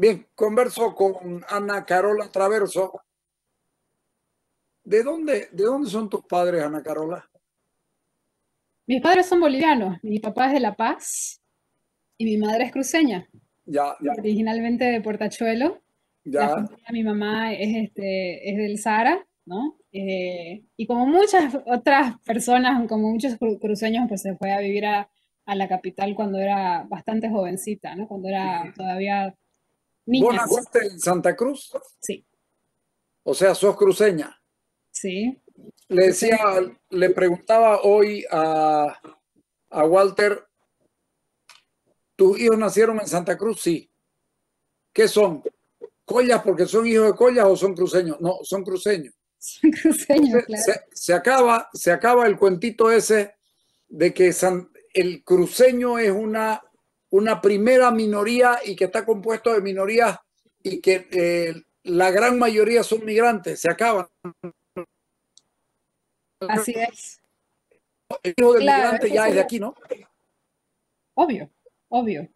Bien, converso con Ana Carola Traverso. ¿De dónde son tus padres, Ana Carola? Mis padres son bolivianos, mi papá es de La Paz y mi madre es cruceña, Ya, originalmente de Portachuelo. La ya. familia de mi mamá es del Sahara, ¿no? Y como muchas otras personas, como muchos cruceños, pues se fue a vivir a la capital cuando era bastante jovencita, ¿no? Cuando era todavía ¿Vos niña. naciste en Santa Cruz? Sí, O sea, sos cruceña. sí, Le decía, cruceña. le preguntaba hoy a Walter, ¿tus hijos nacieron en Santa Cruz? Sí. ¿Qué son? ¿Collas porque son hijos de collas o son cruceños? No, son cruceños. Son cruceños, Entonces, claro. se acaba el cuentito ese de que el cruceño es una primera minoría y que está compuesto de minorías y que la gran mayoría son migrantes. Se acaba. Así es. El hijo del Claro, migrante ya es de aquí, ¿no? obvio, obvio.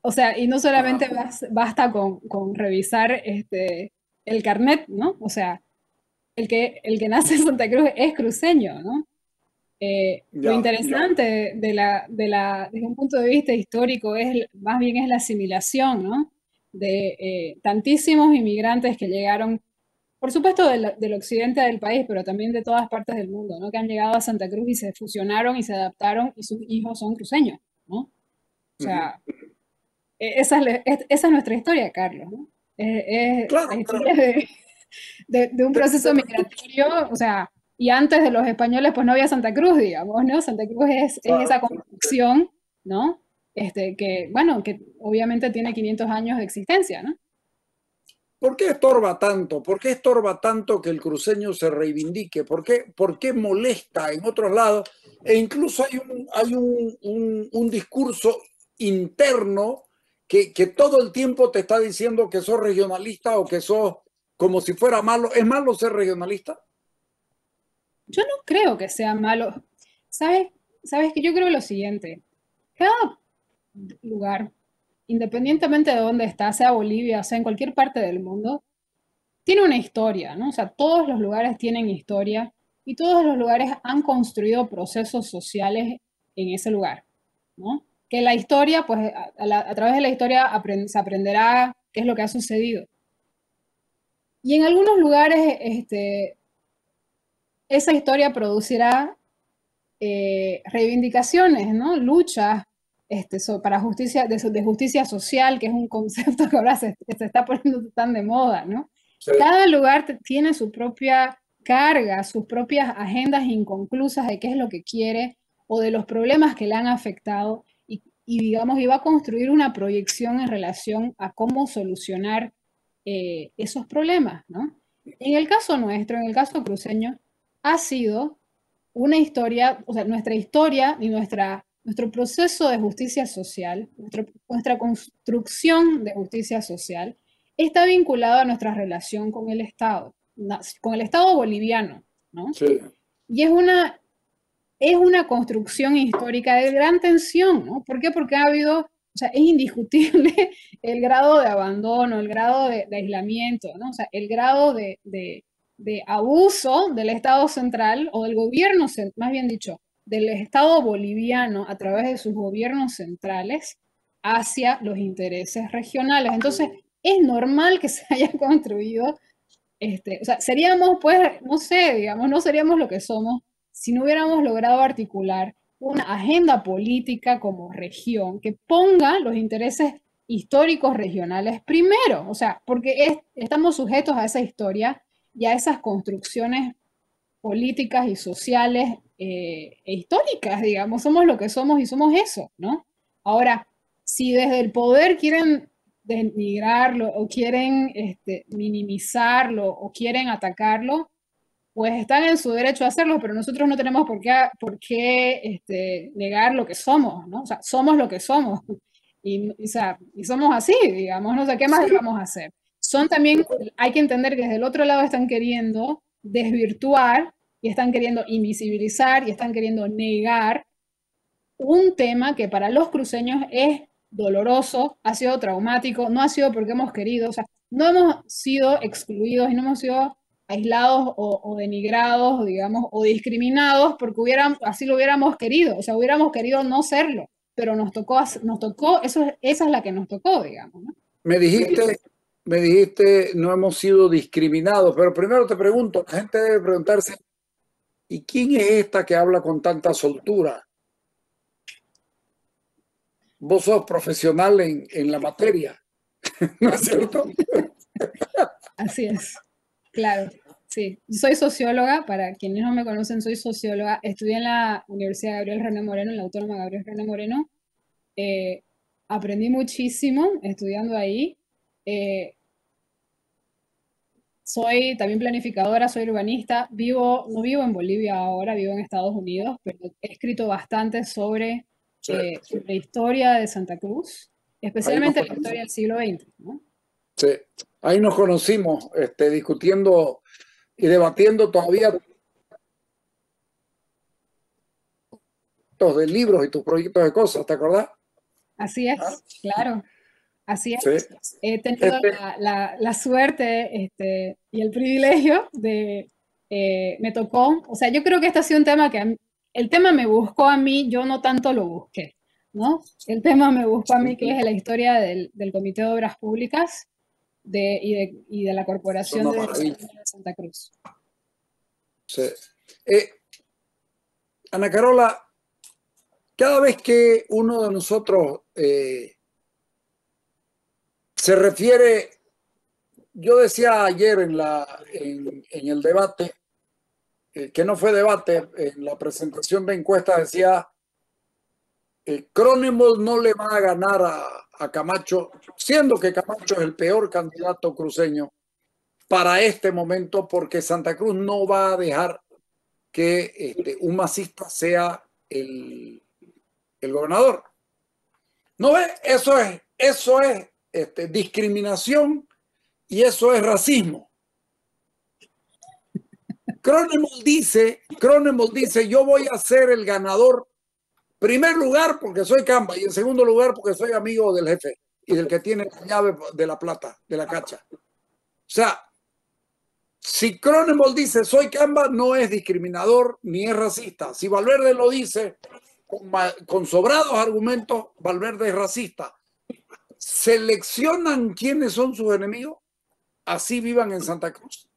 O sea, y no solamente Ajá. basta con revisar el carnet, ¿no? O sea, el que nace en Santa Cruz es cruceño, ¿no? Lo Ya. interesante desde un punto de vista histórico más bien es la asimilación, ¿no? De tantísimos inmigrantes que llegaron, por supuesto del occidente del país, pero también de todas partes del mundo, ¿no? Que han llegado a Santa Cruz y se fusionaron y se adaptaron y sus hijos son cruceños, ¿no? O Ujú. sea, esa es nuestra historia, Carlos, ¿no? Es la Claro, historia de un proceso migratorio, o sea, y antes de los españoles, pues no había Santa Cruz, digamos, ¿no? Santa Cruz es esa claro. construcción, ¿no? Que, bueno, que obviamente tiene 500 años de existencia, ¿no? ¿Por qué estorba tanto? ¿Por qué estorba tanto que el cruceño se reivindique? ¿Por qué molesta en otros lados? E incluso hay un discurso interno que todo el tiempo te está diciendo que sos regionalista o que sos como si fuera malo. ¿Es malo ser regionalista? Yo no creo que sea malo. ¿Sabes? ¿Sabes que yo creo lo siguiente? Cada lugar, independientemente de dónde está, sea Bolivia, sea en cualquier parte del mundo, tiene una historia, ¿no? O sea, todos los lugares tienen historia y todos los lugares han construido procesos sociales en ese lugar, ¿no? Que la historia, pues a través de la historia se aprenderá qué es lo que ha sucedido. Y en algunos lugares esa historia producirá reivindicaciones, ¿no? Luchas para justicia, de justicia social, que es un concepto que ahora se está poniendo tan de moda, ¿no? Sí. Cada lugar tiene su propia carga, sus propias agendas inconclusas de qué es lo que quiere o de los problemas que le han afectado digamos, y va a construir una proyección en relación a cómo solucionar esos problemas, ¿no? En el caso nuestro, en el caso cruceño, ha sido una historia, o sea, nuestra historia y nuestro proceso de justicia social, nuestra construcción de justicia social, está vinculado a nuestra relación con el Estado boliviano, ¿no? Sí. Y es una construcción histórica de gran tensión, ¿no? ¿Por qué? Porque ha habido, o sea, es indiscutible el grado de abandono, el grado de aislamiento, ¿no? O sea, el grado de abuso del Estado central o del gobierno, más bien dicho, del Estado boliviano a través de sus gobiernos centrales hacia los intereses regionales. Entonces, es normal que se haya construido o sea, seríamos, pues, no sé, digamos, no seríamos lo que somos si no hubiéramos logrado articular una agenda política como región que ponga los intereses históricos regionales primero, o sea, porque estamos sujetos a esa historia y a esas construcciones políticas y sociales e históricas, digamos, somos lo que somos y somos eso, ¿no? Ahora, si desde el poder quieren denigrarlo o quieren minimizarlo o quieren atacarlo, pues están en su derecho a hacerlo, pero nosotros no tenemos por qué negar lo que somos, ¿no? O sea, somos lo que somos. O sea, y somos así, digamos, no sé qué más Sí. vamos a hacer. Son también, hay que entender que desde el otro lado están queriendo desvirtuar y están queriendo invisibilizar y están queriendo negar un tema que para los cruceños es doloroso, ha sido traumático, no ha sido porque hemos querido, o sea, no hemos sido excluidos y no hemos sido aislados o denigrados, digamos, o discriminados porque así lo hubiéramos querido, o sea, hubiéramos querido no serlo, pero nos tocó, esa es la que nos tocó, digamos, ¿no? Me dijiste, no hemos sido discriminados, pero primero te pregunto, la gente debe preguntarse, ¿y quién es esta que habla con tanta soltura? Vos sos profesional en la materia, ¿no es cierto? Así es, claro, sí. Yo soy socióloga, para quienes no me conocen, soy socióloga. Estudié en la Universidad Gabriel René Moreno, en la Autónoma Gabriel René Moreno. Eh, Aprendí muchísimo estudiando ahí. Eh, Soy también planificadora, soy urbanista. No vivo en Bolivia ahora, vivo en Estados Unidos, pero he escrito bastante sobre Sí. la historia de Santa Cruz, especialmente la historia del siglo XX, ¿no? Sí. Ahí nos conocimos, discutiendo y debatiendo todavía de libros y tus proyectos de cosas, ¿te acordás? Así es, claro, así es. Sí. He tenido la suerte y el privilegio me tocó, o sea, yo creo que este ha sido un tema el tema me buscó a mí, yo no tanto lo busqué, ¿no? El tema me buscó a mí, que es la historia del Comité de Obras Públicas y de la Corporación de Santa Cruz. Sí. Ana Carola, cada vez que uno de nosotros se refiere, yo decía ayer en el debate, que no fue debate, en la presentación de encuestas decía, Cronenberg no le va a ganar a Camacho, siendo que Camacho es el peor candidato cruceño para este momento, porque Santa Cruz no va a dejar que un masista sea el gobernador. ¿No ves? Eso es discriminación y eso es racismo. Cronenberg dice, yo voy a ser el ganador, primer lugar porque soy Camba y en segundo lugar porque soy amigo del jefe y del que tiene la llave de la plata, de la cacha. O sea, si Cronenberg dice soy Camba, no es discriminador ni es racista. Si Valverde lo dice con sobrados argumentos, Valverde es racista. ¿Seleccionan quiénes son sus enemigos? Así vivan en Santa Cruz.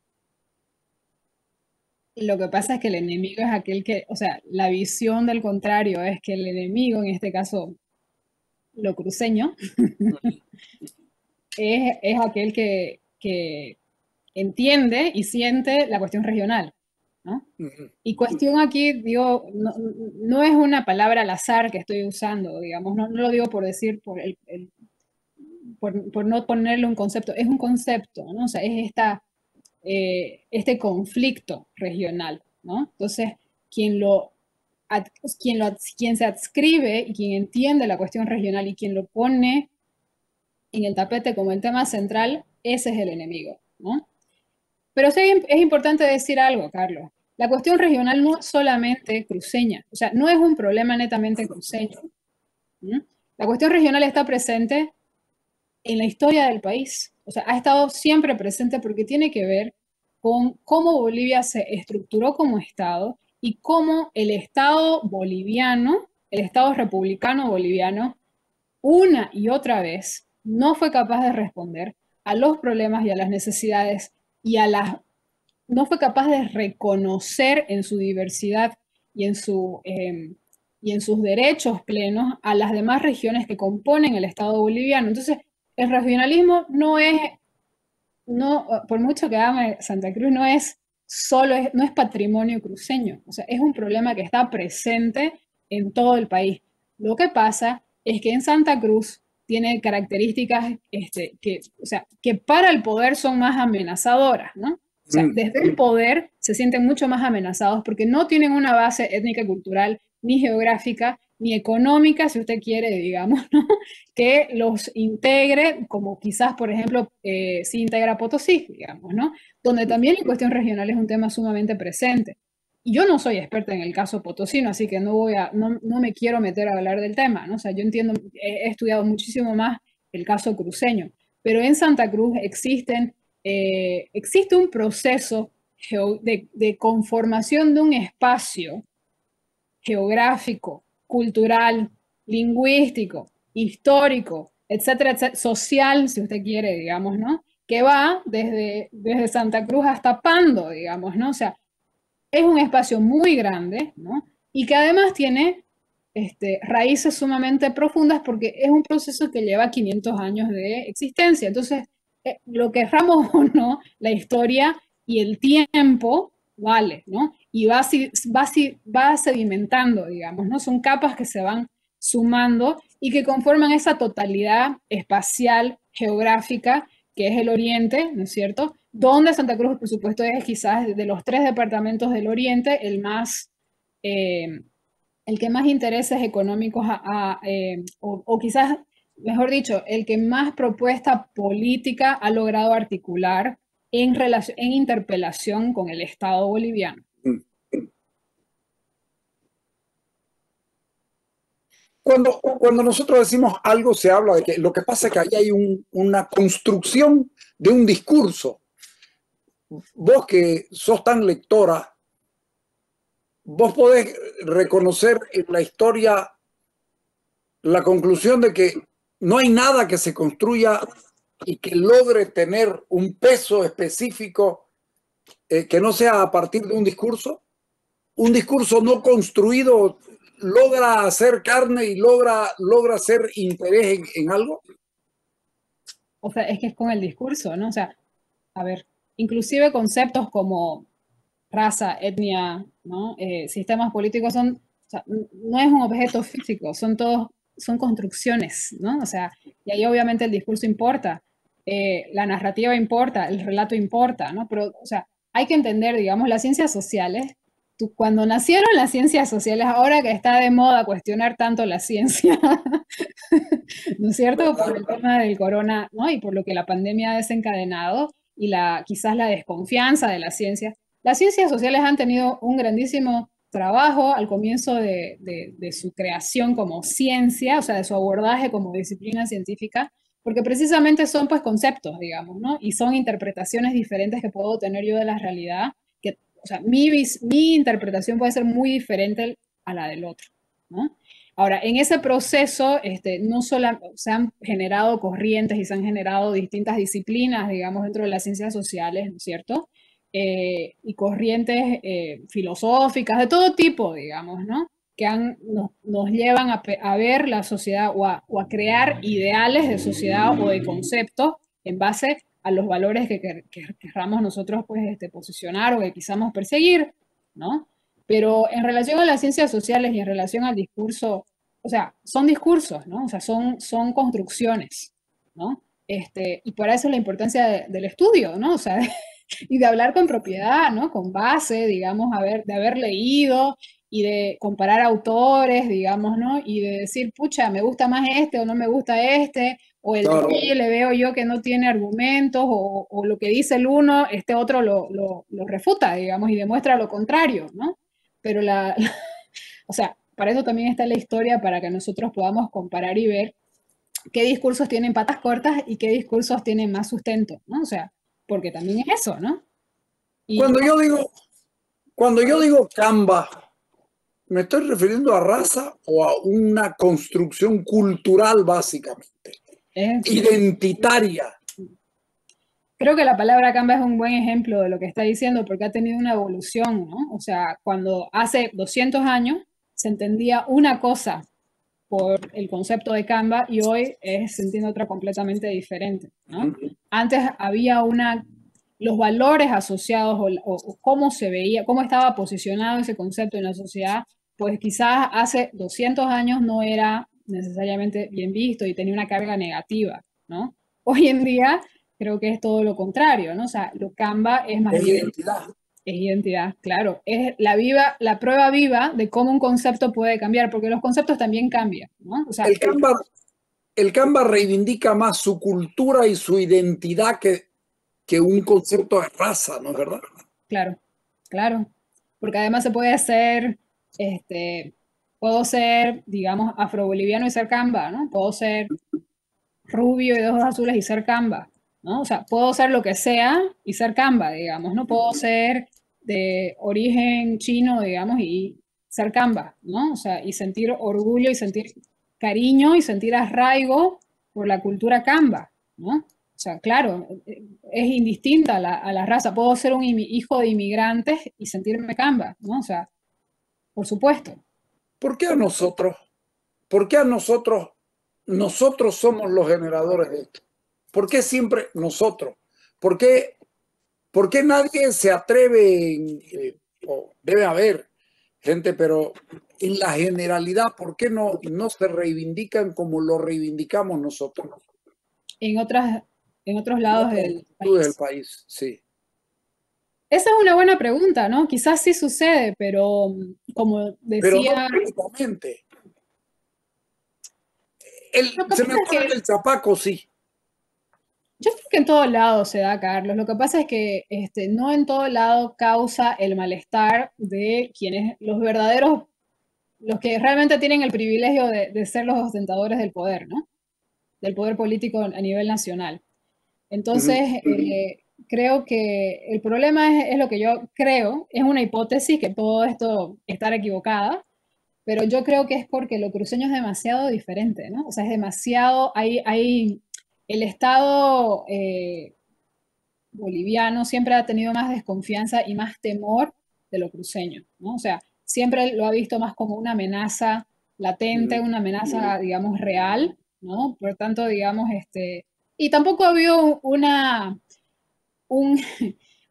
Lo que pasa es que el enemigo es aquel o sea, la visión del contrario es que el enemigo, en este caso, lo cruceño, es aquel que entiende y siente la cuestión regional, ¿no? Y cuestión aquí, digo, no es una palabra al azar que estoy usando, digamos, no lo digo por decir, por no ponerle un concepto, es un concepto, ¿no? O sea, es este conflicto regional, ¿no? Entonces, quien se adscribe y quien entiende la cuestión regional y quien lo pone en el tapete como el tema central, ese es el enemigo, ¿no? Pero sí es importante decir algo, Carlos. La cuestión regional no es solamente cruceña, o sea, no es un problema netamente cruceño. ¿No? La cuestión regional está presente en la historia del país, o sea, ha estado siempre presente porque tiene que ver con cómo Bolivia se estructuró como Estado y cómo el Estado boliviano, el Estado republicano boliviano, una y otra vez no fue capaz de responder a los problemas y a las necesidades y no fue capaz de reconocer en su diversidad y y en sus derechos plenos a las demás regiones que componen el Estado boliviano. Entonces, el regionalismo por mucho que ame Santa Cruz, no es patrimonio cruceño, o sea, es un problema que está presente en todo el país. Lo que pasa es que en Santa Cruz tiene características o sea, que para el poder son más amenazadoras, ¿no? O sea, desde el poder se sienten mucho más amenazados porque no tienen una base étnica, cultural, ni geográfica, ni económica, si usted quiere, digamos, ¿no? Que los integre, como quizás, por ejemplo, si integra Potosí, digamos, ¿no? Donde también la cuestión regional es un tema sumamente presente. yo no soy experta en el caso potosino, así que no me quiero meter a hablar del tema, ¿no? O sea, yo entiendo, he estudiado muchísimo más el caso cruceño, pero en Santa Cruz existe un proceso de conformación de un espacio geográfico, cultural, lingüístico, histórico, etcétera, etcétera, social, si usted quiere, digamos, ¿no? Que va desde Santa Cruz hasta Pando, digamos, ¿no? O sea, es un espacio muy grande, ¿no? Y que además tiene raíces sumamente profundas porque es un proceso que lleva 500 años de existencia. Entonces, lo que querramos o no, la historia y el tiempo vale, ¿no? Y va sedimentando, digamos, ¿no? Son capas que se van sumando y que conforman esa totalidad espacial, geográfica, que es el Oriente, ¿no es cierto? Donde Santa Cruz, por supuesto, es quizás de los 3 departamentos del Oriente eh, el que más intereses económicos o quizás, mejor dicho, el que más propuesta política ha logrado articular en interpelación con el Estado boliviano. Cuando nosotros decimos algo, se habla de que lo que pasa es que ahí hay una construcción de un discurso. Vos que sos tan lectora, vos podés reconocer en la historia la conclusión de que no hay nada que se construya y que logre tener un peso específico que no sea a partir de un discurso. Un discurso no construido logra hacer carne y logra hacer interés en algo. O sea, es que es con el discurso, ¿no? O sea, a ver, inclusive conceptos como raza, etnia, ¿no? Sistemas políticos son, o sea, no es un objeto físico, son construcciones, ¿no? O sea, y ahí obviamente el discurso importa, la narrativa importa, el relato importa, ¿no? Pero, o sea, hay que entender, digamos, las ciencias sociales, cuando nacieron las ciencias sociales, ahora que está de moda cuestionar tanto la ciencia, ¿no es cierto? Por el tema del corona, ¿no? Y por lo que la pandemia ha desencadenado y quizás la desconfianza de la ciencia. Las ciencias sociales han tenido un grandísimo trabajo al comienzo de su creación como ciencia, o sea, de su abordaje como disciplina científica, porque precisamente son pues conceptos, digamos, ¿no? Y son interpretaciones diferentes que puedo tener yo de la realidad, que, o sea, mi interpretación puede ser muy diferente a la del otro, ¿no? Ahora, en ese proceso, no solo se han generado corrientes y se han generado distintas disciplinas, digamos, dentro de las ciencias sociales, ¿no es cierto? Y corrientes filosóficas de todo tipo, digamos, ¿no? Que nos llevan a ver la sociedad o a crear ideales de sociedad o de conceptos en base a los valores que querramos nosotros pues, posicionar o que quisamos perseguir, ¿no? Pero en relación a las ciencias sociales y en relación al discurso, o sea, son discursos, ¿no? O sea, son construcciones, ¿no? Y por eso la importancia del estudio, ¿no? O sea, y de hablar con propiedad, ¿no? Con base, digamos, de haber leído y de comparar autores, digamos, ¿no? Y de decir, pucha, me gusta más este o no me gusta este, o el Claro. de aquí le veo yo que no tiene argumentos, o lo que dice el uno, este otro lo refuta, digamos, y demuestra lo contrario, ¿no? Pero o sea, para eso también está la historia, para que nosotros podamos comparar y ver qué discursos tienen patas cortas y qué discursos tienen más sustento, ¿no? O sea, porque también es eso, ¿no? Y Cuando yo digo Canva, ¿me estoy refiriendo a raza o a una construcción cultural básicamente? Identitaria. Creo que la palabra Canva es un buen ejemplo de lo que está diciendo porque ha tenido una evolución, ¿no? O sea, cuando hace 200 años se entendía una cosa por el concepto de Canva y hoy se entiende otra completamente diferente, ¿no? Antes había los valores asociados o cómo se veía, cómo estaba posicionado ese concepto en la sociedad, pues quizás hace 200 años no era necesariamente bien visto y tenía una carga negativa, ¿no? Hoy en día creo que es todo lo contrario, ¿no? O sea, lo Canva es más bien identidad. Es identidad, claro. Es la prueba viva de cómo un concepto puede cambiar, porque los conceptos también cambian, ¿no? O sea, el Canva reivindica más su cultura y su identidad que un concepto de raza, ¿no es verdad? Claro, claro. porque además se puede ser, puedo ser, digamos, afroboliviano y ser camba, ¿no? Puedo ser rubio y de ojos azules y ser camba, ¿no? O sea, puedo ser lo que sea y ser camba, digamos, ¿no? Puedo ser de origen chino, digamos, y ser camba, ¿no? O sea, y sentir orgullo y sentir cariño y sentir arraigo por la cultura camba, ¿no? O sea, claro, es indistinta a la raza. Puedo ser un hijo de inmigrantes y sentirme camba, ¿no? O sea, por supuesto. ¿Por qué a nosotros? ¿Por qué a nosotros? Nosotros somos los generadores de esto. ¿Por qué siempre nosotros? ¿Por qué, por qué nadie se atreve? Debe haber gente, pero en la generalidad, ¿por qué no se reivindican como lo reivindicamos nosotros? En otras, en otros En lados otras del latitudes del país. país, sí. Esa es una buena pregunta, ¿no? Quizás sí sucede, pero como Pero no decía, públicamente. lo que Se pasa me es ocurre que que el chapaco sí. yo creo que en todo lado se da, Carlos. Lo que pasa es que no en todo lado causa el malestar de quienes, los verdaderos, los que realmente tienen el privilegio de ser los ostentadores del poder, ¿no? Del poder político a nivel nacional. Entonces, creo que el problema es lo que yo creo, es una hipótesis que todo esto estar equivocada, pero yo creo que es porque lo cruceño es demasiado diferente, ¿no? O sea, es demasiado, el Estado boliviano siempre ha tenido más desconfianza y más temor de lo cruceño, ¿no? O sea, siempre lo ha visto más como una amenaza latente, una amenaza, digamos, real, ¿no? Por tanto, digamos, y tampoco ha habido un,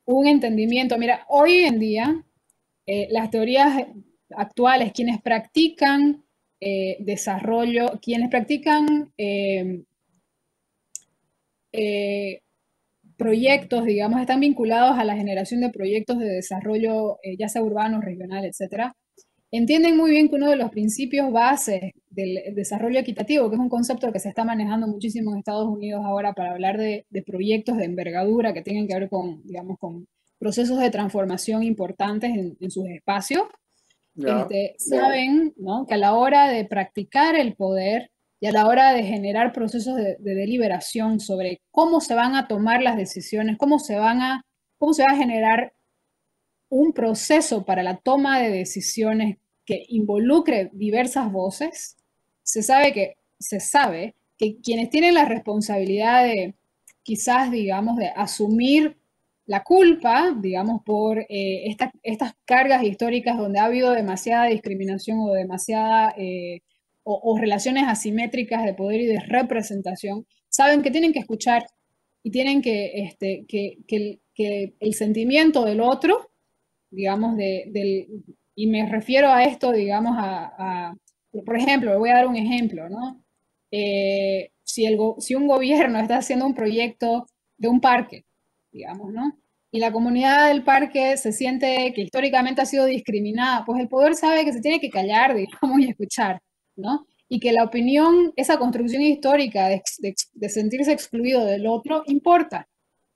un entendimiento. Mira, hoy en día, las teorías actuales, quienes practican desarrollo, quienes practican eh, proyectos, digamos, están vinculados a la generación de proyectos de desarrollo, ya sea urbano, regional, etcétera, entienden muy bien que uno de los principios bases del desarrollo equitativo, que es un concepto que se está manejando muchísimo en Estados Unidos ahora para hablar de proyectos de envergadura que tienen que ver con, digamos, con procesos de transformación importantes en sus espacios, Ya. saben, ¿no?, que a la hora de practicar el poder y a la hora de generar procesos de deliberación sobre cómo se van a tomar las decisiones, cómo se va a generar un proceso para la toma de decisiones que involucre diversas voces, se sabe que quienes tienen la responsabilidad de quizás, digamos, de asumir la culpa, digamos, por estas cargas históricas donde ha habido demasiada discriminación o demasiada o relaciones asimétricas de poder y de representación, saben que tienen que escuchar y tienen que el sentimiento del otro, digamos, y me refiero a esto, digamos, por ejemplo, voy a dar un ejemplo, ¿no? Si un gobierno está haciendo un proyecto de un parque, digamos, ¿no? Y la comunidad del parque se siente que históricamente ha sido discriminada, pues el poder sabe que se tiene que callar, digamos, y escuchar, ¿no? Y que la opinión, esa construcción histórica de sentirse excluido del otro, importa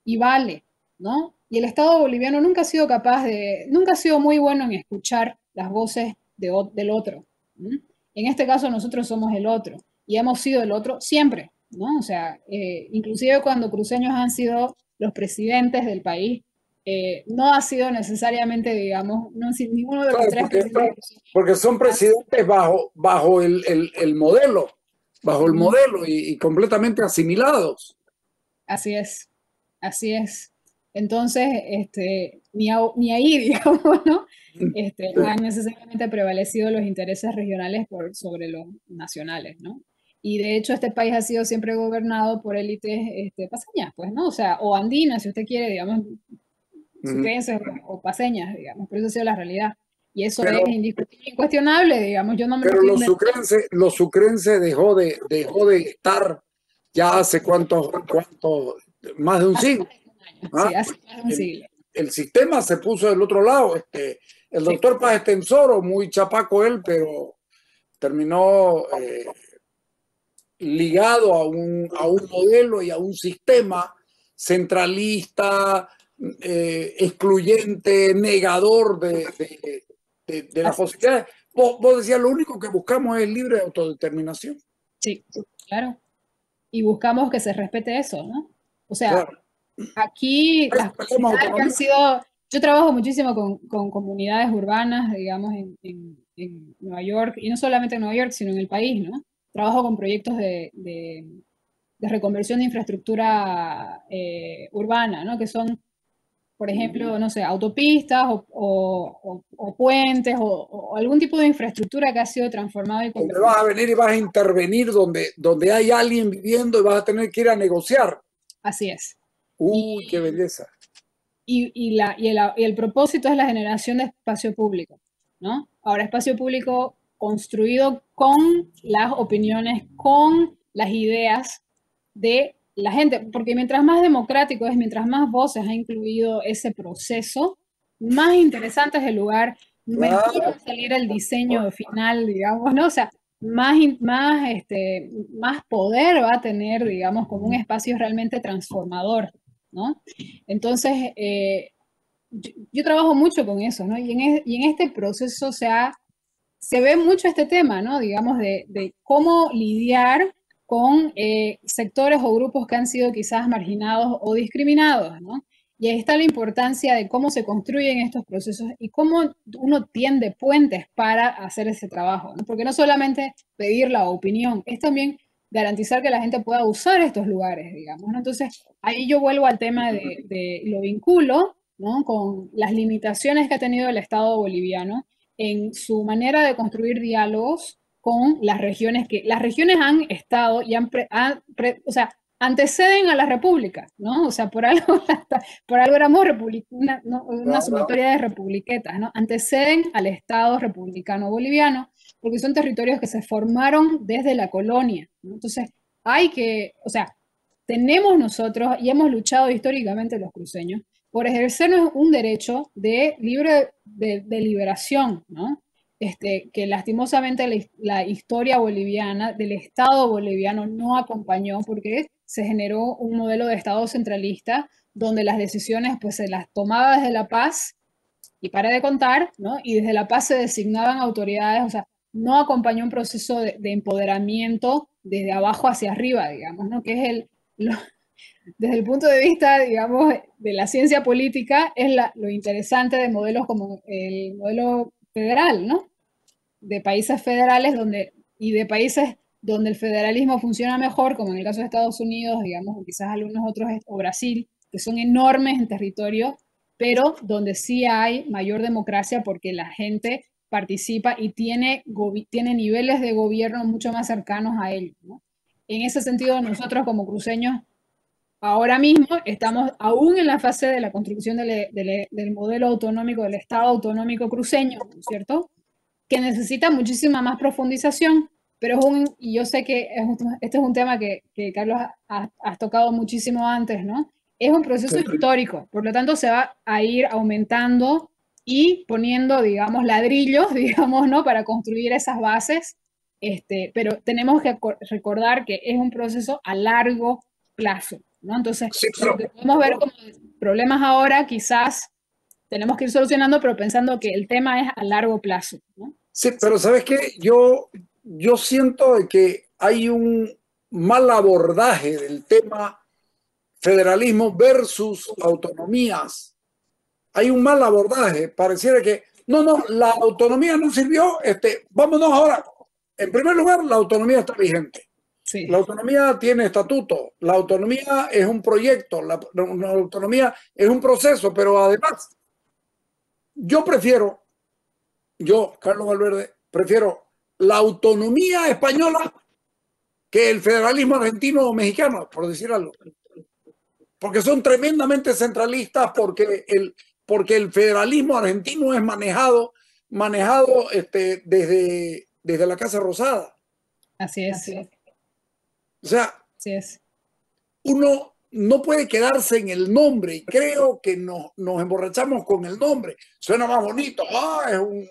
y vale, ¿no? Y el Estado boliviano nunca ha sido capaz nunca ha sido muy bueno en escuchar las voces del otro. ¿Mm? En este caso nosotros somos el otro y hemos sido el otro siempre, ¿no? O sea, inclusive cuando cruceños han sido los presidentes del país, no ha sido necesariamente, digamos, no, ninguno de los Claro, tres presidentes. porque son presidentes bajo el modelo y completamente asimilados. Así es, así es. Entonces, ni ahí, digamos, ¿no? Han necesariamente prevalecido los intereses regionales sobre los nacionales, ¿no? Y de hecho este país ha sido siempre gobernado por élites paseñas, pues, ¿no? O sea, o andinas, si usted quiere, digamos, sucrenses o paseñas, digamos, pero eso ha sido la realidad. Y eso Pero, es indiscutible, incuestionable, digamos, yo no me lo pero estoy inventando. los sucrenses dejó de estar ya hace más de un Hace siglo. más de un año, ¿Ah? sí, hace más de un El, siglo. el sistema se puso del otro lado. El Sí, doctor Paz Estensoro, muy chapaco él, pero terminó ligado a un modelo y a un sistema centralista, excluyente, negador de las posibilidades. Vos decías, lo único que buscamos es libre autodeterminación. Sí, claro. Y buscamos que se respete eso, ¿no? O sea, Claro. aquí las comunidades que han sido... Yo trabajo muchísimo con comunidades urbanas, digamos, en Nueva York, y no solamente en Nueva York, sino en el país, ¿no? Trabajo con proyectos de reconversión de infraestructura urbana, ¿no? Que son, por ejemplo, no sé, autopistas o puentes o algún tipo de infraestructura que ha sido transformado y Donde convertido. vas a venir y vas a intervenir donde hay alguien viviendo y vas a tener que ir a negociar. Así es. Uy, qué belleza. Y el propósito es la generación de espacio público, ¿no? Ahora, espacio público construido con las opiniones, con las ideas de la gente, porque mientras más democrático es, mientras más voces ha incluido ese proceso, más interesante es el lugar, mejor va a salir el diseño final, digamos, ¿no? O sea, más poder va a tener, digamos, como un espacio realmente transformador, ¿no? Entonces, yo trabajo mucho con eso, ¿no? Y en este proceso se ve mucho este tema, ¿no? Digamos, de cómo lidiar con sectores o grupos que han sido quizás marginados o discriminados, ¿no? Y ahí está la importancia de cómo se construyen estos procesos y cómo uno tiende puentes para hacer ese trabajo, ¿no? Porque no solamente pedir la opinión, es también garantizar que la gente pueda usar estos lugares, digamos, ¿no? Entonces, ahí yo vuelvo al tema lo vinculo, ¿no? Con las limitaciones que ha tenido el Estado boliviano en su manera de construir diálogos con las regiones que las regiones han estado y o sea, anteceden a la república, ¿no? O sea, por algo éramos una sumatoria de republiquetas, ¿no? Anteceden al Estado republicano boliviano, porque son territorios que se formaron desde la colonia, ¿no? Entonces, o sea, tenemos nosotros y hemos luchado históricamente los cruceños por ejercernos un derecho de libre de liberación, ¿no? Que lastimosamente la historia boliviana del Estado boliviano no acompañó porque se generó un modelo de Estado centralista donde las decisiones pues se las tomaba desde La Paz y para de contar, ¿no? Y desde La Paz se designaban autoridades, o sea, no acompañó un proceso de empoderamiento desde abajo hacia arriba, digamos, ¿no? Que es desde el punto de vista, digamos, de la ciencia política, es lo interesante de modelos como el modelo federal, ¿no? De países federales y de países donde el federalismo funciona mejor, como en el caso de Estados Unidos, digamos, o quizás algunos otros, o Brasil, que son enormes en territorio, pero donde sí hay mayor democracia porque la gente participa y tiene niveles de gobierno mucho más cercanos a ellos, ¿no? En ese sentido, nosotros como cruceños ahora mismo estamos aún en la fase de la construcción del modelo autonómico, del Estado autonómico cruceño, ¿cierto? Que necesita muchísima más profundización, pero y yo sé que este es un tema que Carlos, has tocado muchísimo antes, ¿no? Es un proceso histórico, por lo tanto se va a ir aumentando y poniendo, digamos, ladrillos, digamos, ¿no? Para construir esas bases, pero tenemos que recordar que es un proceso a largo plazo, ¿no? Entonces, Sí, lo que podemos ver como problemas ahora, quizás tenemos que ir solucionando, pero pensando que el tema es a largo plazo, ¿no? Sí, pero ¿sabes qué? Yo siento de que hay un mal abordaje del tema federalismo versus autonomías. Hay un mal abordaje. Pareciera que, no, la autonomía no sirvió, vámonos ahora. En primer lugar, la autonomía está vigente. Sí. La autonomía tiene estatuto, la autonomía es un proyecto, la autonomía es un proceso, pero además, Carlos Valverde, prefiero la autonomía española que el federalismo argentino o mexicano, por decir algo. Porque son tremendamente centralistas, porque el federalismo argentino es manejado desde la Casa Rosada. Así es. O sea, así es. Uno no puede quedarse en el nombre y creo que nos emborrachamos con el nombre. Suena más bonito, es un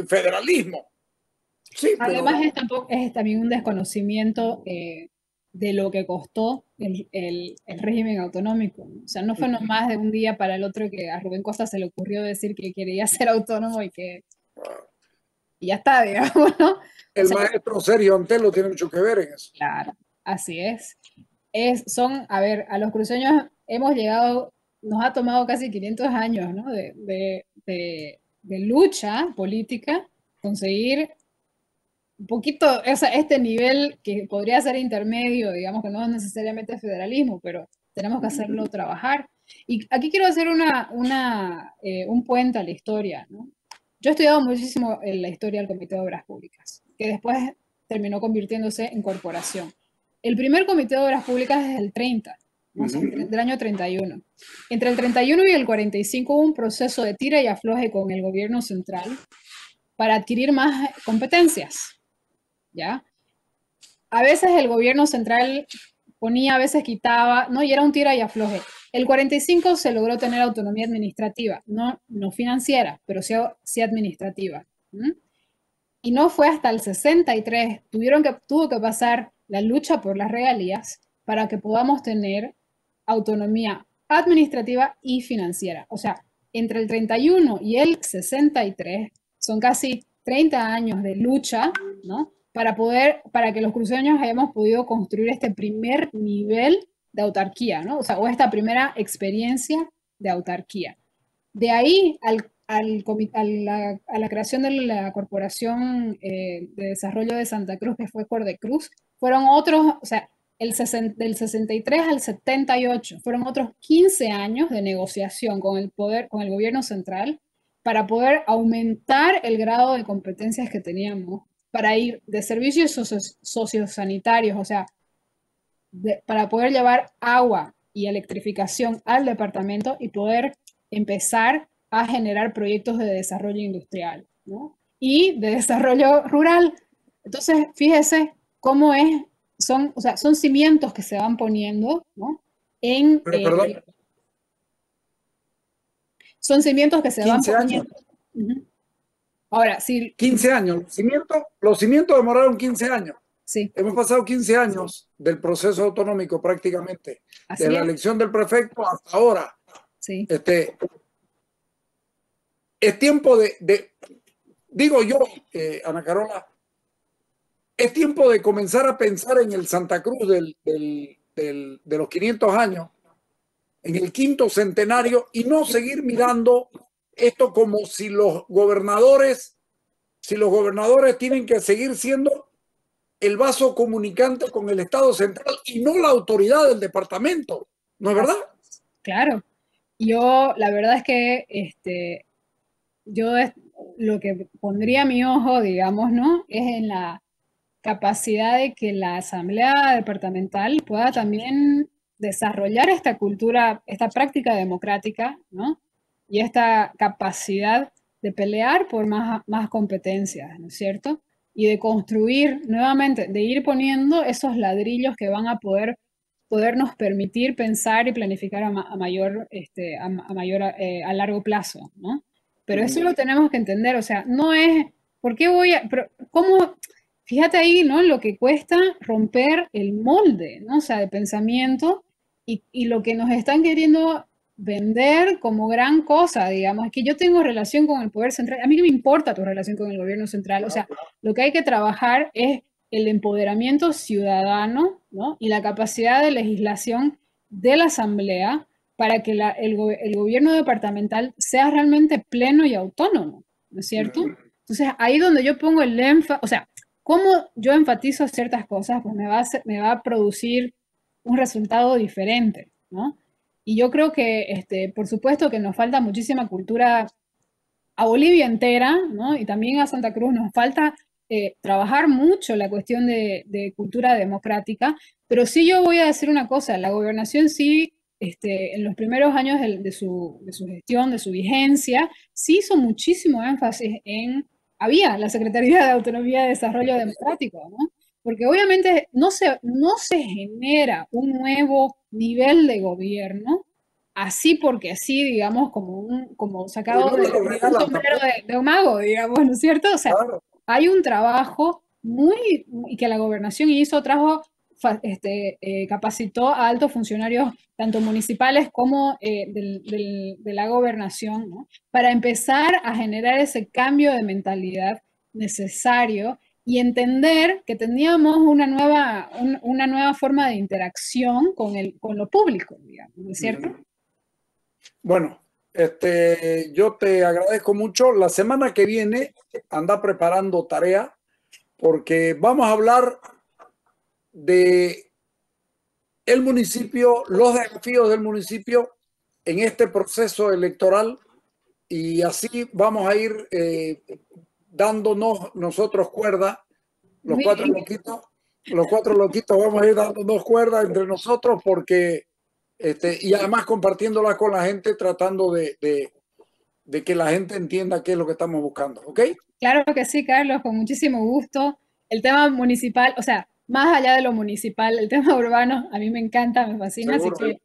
federalismo. Sí, Además es también un desconocimiento de lo que costó el régimen autonómico, ¿no? O sea, no fue nomás de un día para el otro que a Rubén Costa se le ocurrió decir que quería ser autónomo y ya está, digamos, ¿no? O El sea, maestro Sergio Antelo tiene mucho que ver en eso. claro, así es. A ver, a los cruceños hemos llegado, nos ha tomado casi 500 años, ¿no? De lucha política, conseguir un poquito, o sea, este nivel que podría ser intermedio, digamos que no es necesariamente federalismo, pero tenemos que hacerlo trabajar. Y aquí quiero hacer un puente a la historia, ¿no? Yo he estudiado muchísimo en la historia del Comité de Obras Públicas, que después terminó convirtiéndose en corporación. El primer Comité de Obras Públicas es el 30, ¿no? O sea, del año 31. Entre el 31 y el 45 hubo un proceso de tira y afloje con el gobierno central para adquirir más competencias, ¿ya? A veces el gobierno central ponía, a veces quitaba, ¿no? Y era un tira y afloje. El 45 se logró tener autonomía administrativa, no financiera, pero sí administrativa. ¿Mm? Y no fue hasta el 63, tuvo que pasar la lucha por las regalías para que podamos tener autonomía administrativa y financiera. O sea, entre el 31 y el 63 son casi 30 años de lucha, ¿no? Para que los cruceños hayamos podido construir este primer nivel de autarquía, ¿no? O sea, o esta primera experiencia de autarquía. De ahí a la creación de la Corporación de Desarrollo de Santa Cruz, que fue Cordecruz, fueron otros, o sea, del 63 al 78, fueron otros 15 años de negociación con el poder, con el gobierno central, para poder aumentar el grado de competencias que teníamos, para ir de servicios sociosanitarios, o sea, para poder llevar agua y electrificación al departamento y poder empezar a generar proyectos de desarrollo industrial, ¿no? Y de desarrollo rural. Entonces, fíjese cómo o sea, son cimientos que se van poniendo, ¿no? Pero perdón, Son cimientos que se van 15 años. poniendo. Uh-huh. Ahora, sí, 15 años. Los cimientos demoraron 15 años. sí. Hemos pasado 15 años del proceso autonómico prácticamente, Así de la es. elección del prefecto hasta ahora. Sí. Es tiempo digo yo, Ana Carola, es tiempo de comenzar a pensar en el Santa Cruz de los 500 años, en el quinto centenario, y no seguir mirando esto como si los gobernadores tienen que seguir siendo el vaso comunicante con el Estado central y no la autoridad del departamento, ¿no es verdad? Claro. La verdad es que yo lo que pondría mi ojo, digamos, ¿no? Es en la capacidad de que la asamblea departamental pueda también desarrollar esta cultura, esta práctica democrática, ¿no? Y esta capacidad de pelear por más competencias, ¿no es cierto? Y de construir nuevamente, de ir poniendo esos ladrillos que van a podernos permitir pensar y planificar a mayor, a largo plazo, ¿no? Pero eso lo tenemos que entender, o sea, no es, ¿por qué cómo, fíjate ahí, ¿no? Lo que cuesta romper el molde, ¿no? O sea, de pensamiento y lo que nos están queriendo vender como gran cosa, digamos, es que yo tengo relación con el poder central, a mí no me importa tu relación con el gobierno central, o sea, lo que hay que trabajar es el empoderamiento ciudadano, ¿no? Y la capacidad de legislación de la asamblea para que el gobierno departamental sea realmente pleno y autónomo, ¿no es cierto? Entonces, ahí donde yo pongo el énfasis, o sea, cómo yo enfatizo ciertas cosas, pues me va a producir un resultado diferente, ¿no? Y yo creo que, por supuesto, que nos falta muchísima cultura a Bolivia entera, ¿no? Y también a Santa Cruz nos falta trabajar mucho la cuestión de cultura democrática, pero sí yo voy a decir una cosa, la gobernación sí, en los primeros años de su gestión, de su vigencia, sí hizo muchísimo énfasis había la Secretaría de Autonomía y Desarrollo Democrático, ¿no? Porque obviamente no se genera un nuevo nivel de gobierno así porque sí, digamos, como sacado de un sombrero de un mago, digamos, ¿no es cierto? O sea, Claro. hay un trabajo y que la gobernación trajo capacitó a altos funcionarios, tanto municipales como de la gobernación, ¿no? Para empezar a generar ese cambio de mentalidad necesario y entender que teníamos una nueva forma de interacción con lo público, digamos, ¿no es cierto? Bueno, yo te agradezco mucho. La semana que viene anda preparando tarea porque vamos a hablar de el municipio, los desafíos del municipio en este proceso electoral y así vamos a ir dándonos nosotros cuerda, los cuatro loquitos vamos a ir dándonos cuerda entre nosotros porque y además compartiéndola con la gente, tratando de que la gente entienda qué es lo que estamos buscando, ¿ok? Claro que sí, Carlos, con muchísimo gusto. El tema municipal, o sea, más allá de lo municipal, el tema urbano a mí me encanta, me fascina, Seguro. así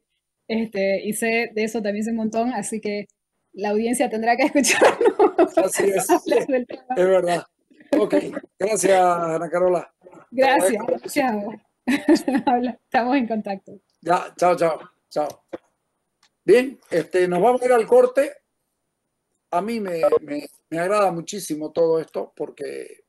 que y sé de eso también sé un montón, así que la audiencia tendrá que escucharnos. Así es, es verdad. Ok, gracias, Ana Carola. Gracias, gracias. Estamos en contacto. Ya, chao, chao, chao. Bien, nos vamos a ir al corte. A mí me agrada muchísimo todo esto porque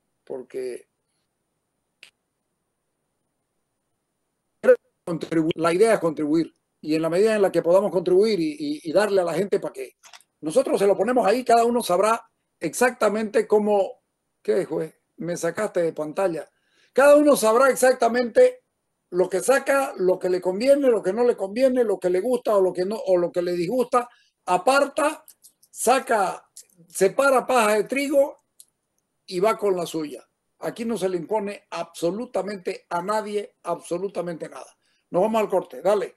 la idea es contribuir y en la medida en la que podamos contribuir y darle a la gente para que nosotros se lo ponemos ahí, cada uno sabrá exactamente cómo, ¿qué fue? Me sacaste de pantalla. Cada uno sabrá exactamente lo que saca, lo que le conviene, lo que no le conviene, lo que le gusta o lo que no, o lo que le disgusta, aparta, saca, separa paja de trigo y va con la suya. Aquí no se le impone absolutamente a nadie, absolutamente nada. Nos vamos al corte, dale.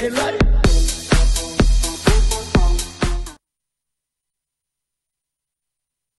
El